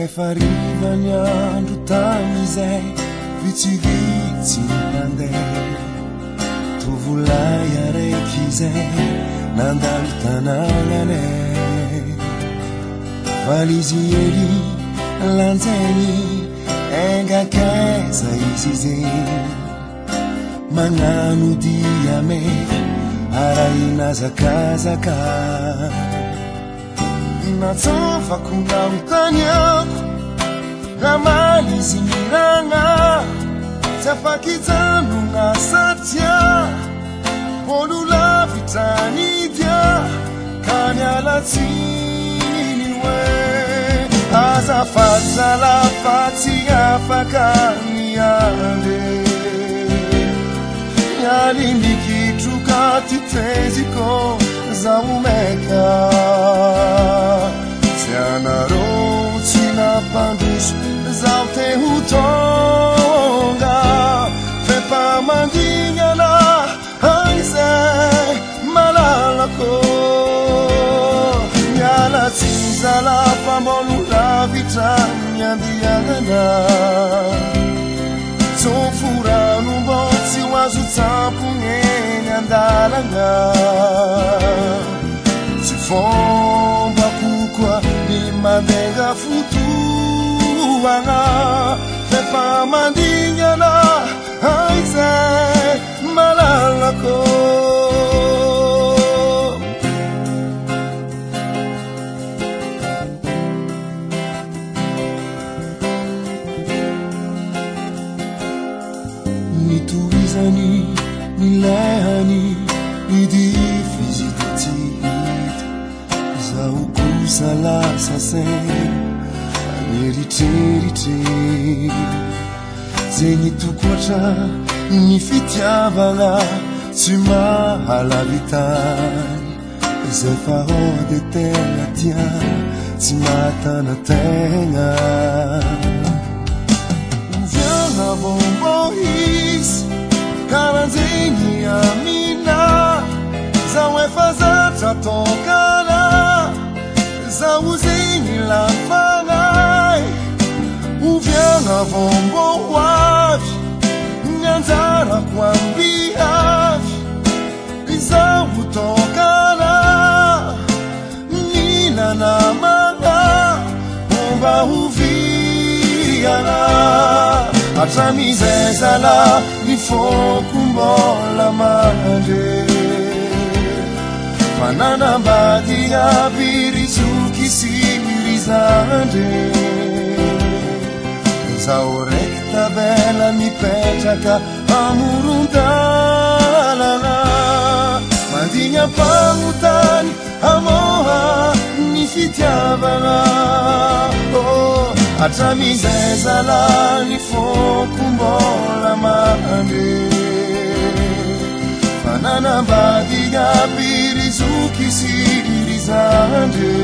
Rehefa andro tamizay vitsivitsy mandeha tovolahy araiky izay nandalo tanàgnanay valizy ely lanjainy engakaiza izy izay magnano diame arahinazakazaka natsofako naotanyako ramany izy miragna tsy afakijanona satria ololavitranidya ka mialatsiny hoe azafady zalafatsy afaka miandre mialimikitroka ty teziko zaho meka tsy anarô tsy nampandroso zaho te ho tonga fepamandignana aizay malalako mialatsy zalafambolo lavitra miandianana tsofurano mbô tsy ho azo tsampogny andalana tsy fomba kokoa ny mandenga fotoagna fepamandignana aizay malalako nitoizany nilehany nidifizititihit zaho kosa lasa sain aneritreritre zegny tokoatra ny fitiavana tsy mahalavitany zay fa ode tegna tia tsy matana tegna oviana vombo izy karanjegny amina zaho efa zatra tokana zaho zegny lafanay oviana vombo hoavy nyanjarako ambiavy izaho tokana ninanamana omba hoviana atramizay zala ny foko mbola mandre fananambady aby rizoky sy rizandre zaho raiky tabela mipetraka amorondalana mandigna mpagnotany amoha ny fitiavana atramizay zala ny foko mbola mandre fananambady aby rizoky sy rizandre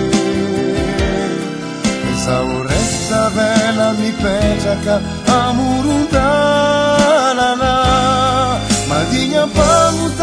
zaho raiky tavela mipetraka amorondalana mandigna mpagnotany